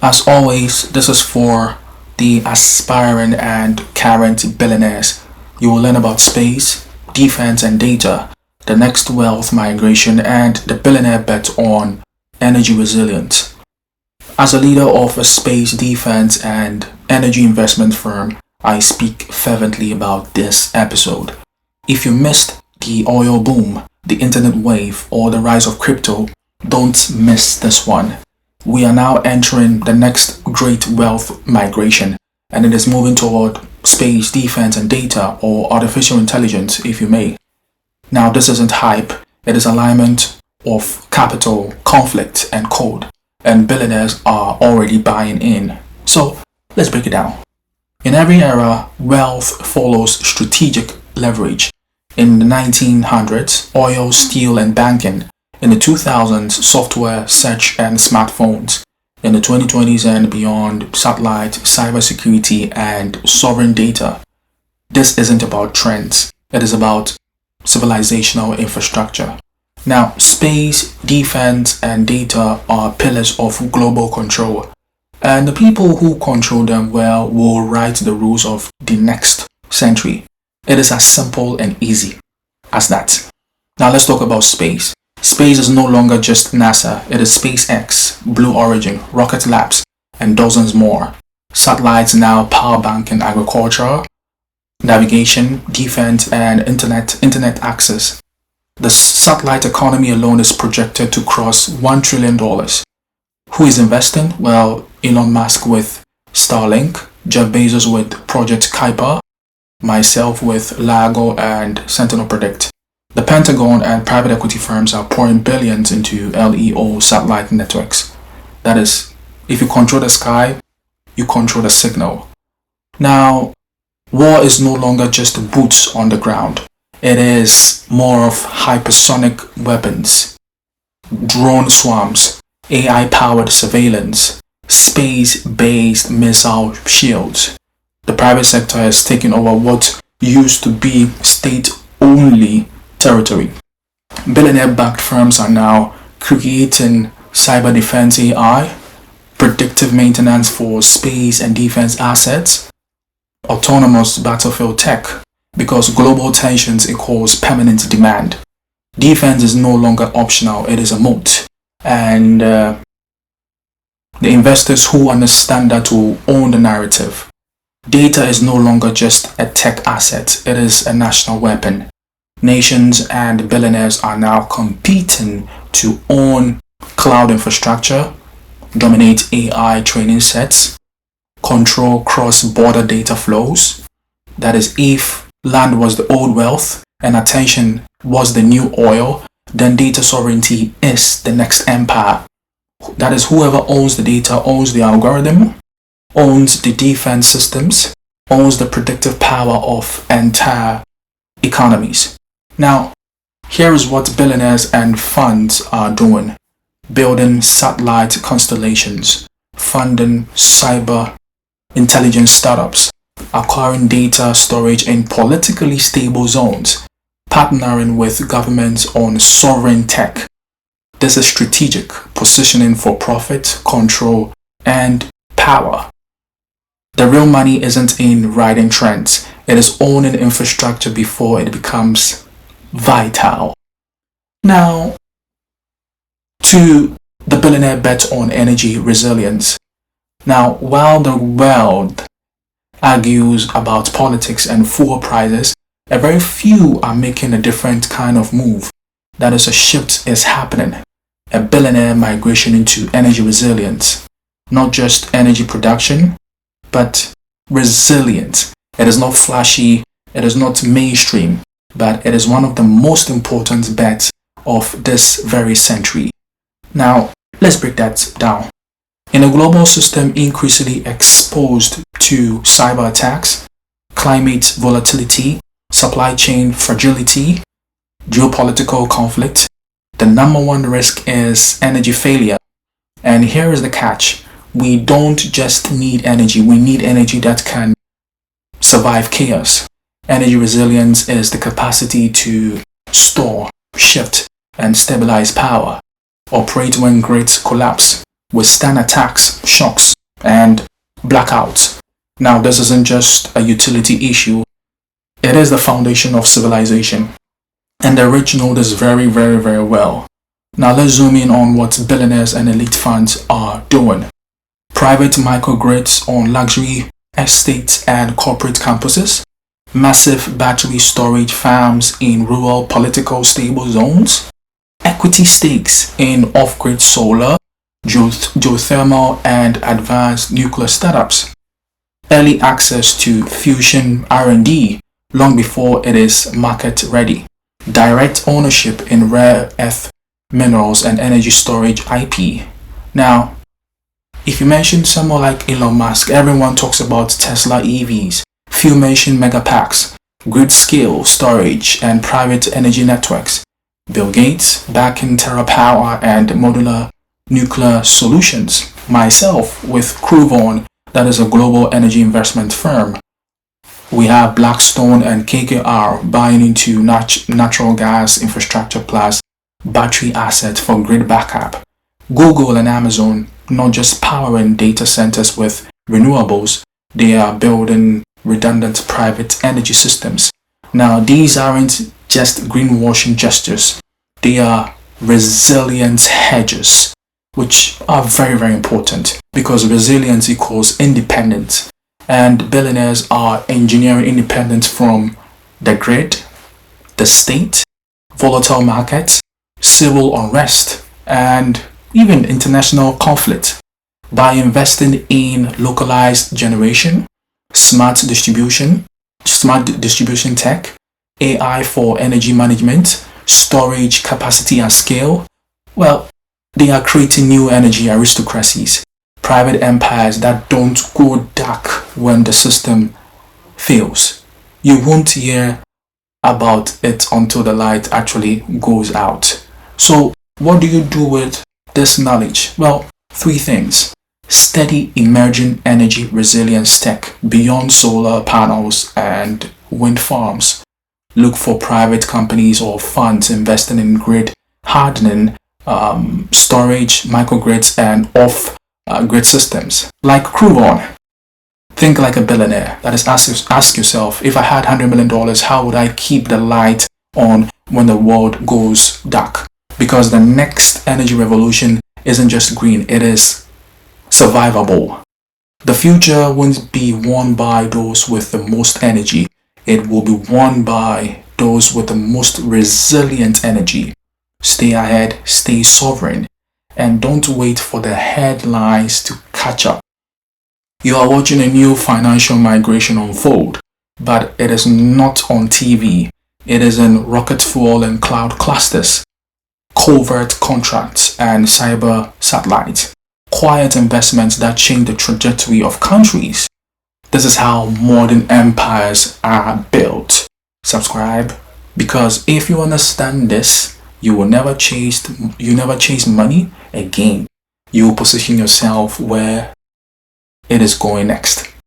As always, this is for the aspiring and current billionaires. You will learn about space, defense and data, the next wealth migration, and the billionaire bet on energy resilience. As a leader of a space, defense and energy investment firm, I speak fervently about this episode. If you missed the oil boom, the internet wave, or the rise of crypto, don't miss this one. We are now entering the next great wealth migration, and it is moving toward space, defense and data, or artificial intelligence, if you may. Now, this isn't hype, it is alignment of capital, conflict and code, and billionaires are already buying in. So let's break it down. In every era, wealth follows strategic leverage. In the 1900s, oil, steel and banking. In the 2000s, software, search and smartphones. In the 2020s and beyond, satellite, cybersecurity and sovereign data. This isn't about trends, it is about civilizational infrastructure. Now, space, defense and data are pillars of global control, and the people who control them well will write the rules of the next century. It is as simple and easy as that. Now let's talk about space. Space is no longer just NASA, it is SpaceX, Blue Origin, Rocket Labs, and dozens more. Satellites now power banking, agriculture, navigation, defense, and internet access. The satellite economy alone is projected to cross $1 trillion. Who is investing? Well, Elon Musk with Starlink, Jeff Bezos with Project Kuiper, myself with Lago and Sentinel Predict. The Pentagon and private equity firms are pouring billions into LEO satellite networks. That is, if you control the sky, you control the signal. Now, war is no longer just boots on the ground. It is more of hypersonic weapons, drone swarms, AI-powered surveillance, space-based missile shields. The private sector has taken over what used to be state-only territory. Billionaire-backed firms are now creating cyber defense AI, predictive maintenance for space and defense assets, autonomous battlefield tech, because global tensions equals permanent demand. Defense is no longer optional, it is a moat. And the investors who understand that will own the narrative. Data is no longer just a tech asset, it is a national weapon. Nations and billionaires are now competing to own cloud infrastructure, dominate AI training sets, control cross-border data flows. That is, if land was the old wealth and attention was the new oil, then data sovereignty is the next empire. That is, whoever owns the data owns the algorithm, owns the defense systems, owns the predictive power of entire economies. Now, here is what billionaires and funds are doing. Building satellite constellations, funding cyber intelligence startups, acquiring data storage in politically stable zones, partnering with governments on sovereign tech. This is strategic positioning for profit, control, and power. The real money isn't in riding trends, it is owning infrastructure before it becomes vital. Now, to the billionaire bet on energy resilience. Now, while the world argues about politics and fuel prices, a very few are making a different kind of move. That is, a shift is happening. A billionaire migration into energy resilience. Not just energy production, but resilience. It is not flashy, it is not mainstream, but it is one of the most important bets of this very century. Now, let's break that down. In a global system increasingly exposed to cyber attacks, climate volatility, supply chain fragility, geopolitical conflict, the number one risk is energy failure. And here is the catch. We don't just need energy, we need energy that can survive chaos. Energy resilience is the capacity to store, shift, and stabilize power, operate when grids collapse, withstand attacks, shocks, and blackouts. Now, this isn't just a utility issue, it is the foundation of civilization. And the rich know this very, very, very well. Now, let's zoom in on what billionaires and elite funds are doing. Private microgrids on luxury estates and corporate campuses, massive battery storage farms in rural political stable zones, equity stakes in off-grid solar, geothermal and advanced nuclear startups, early access to fusion R&D long before it is market ready, direct ownership in rare earth minerals and energy storage IP. Now, if you mention someone like Elon Musk, everyone talks about Tesla EVs. Few mention megapacks, grid scale storage, and private energy networks. Bill Gates backing TerraPower and modular nuclear solutions. Myself with Cruvon, that is a global energy investment firm. We have Blackstone and KKR buying into natural gas infrastructure plus battery assets for grid backup. Google and Amazon not just powering data centers with renewables, they are building redundant private energy systems. Now, these aren't just greenwashing gestures, they are resilience hedges, which are very, very important because resilience equals independence. And billionaires are engineering independence from the grid, the state, volatile markets, civil unrest, and even international conflict by investing in localized generation, smart distribution tech, AI for energy management, storage capacity and scale. Well, they are creating new energy aristocracies, private empires that don't go dark when the system fails. You won't hear about it until the light actually goes out. So what do you do with this knowledge? Well, three things. Steady emerging energy resilience tech beyond solar panels and wind farms. Look for private companies or funds investing in grid hardening, storage, microgrids, and off-grid systems. Like Cruvon. Think like a billionaire. That is, ask yourself, if I had $100 million, how would I keep the light on when the world goes dark? Because the next energy revolution isn't just green, it is survivable. The future won't be won by those with the most energy. It will be won by those with the most resilient energy. Stay ahead, stay sovereign, and don't wait for the headlines to catch up. You are watching a new financial migration unfold, but it is not on TV. It is in rocket fuel and cloud clusters, covert contracts, and cyber satellites. Quiet investments that change the trajectory of countries. This is how modern empires are built. Subscribe, because if you understand this, you never chase money again. You will position yourself where it is going next.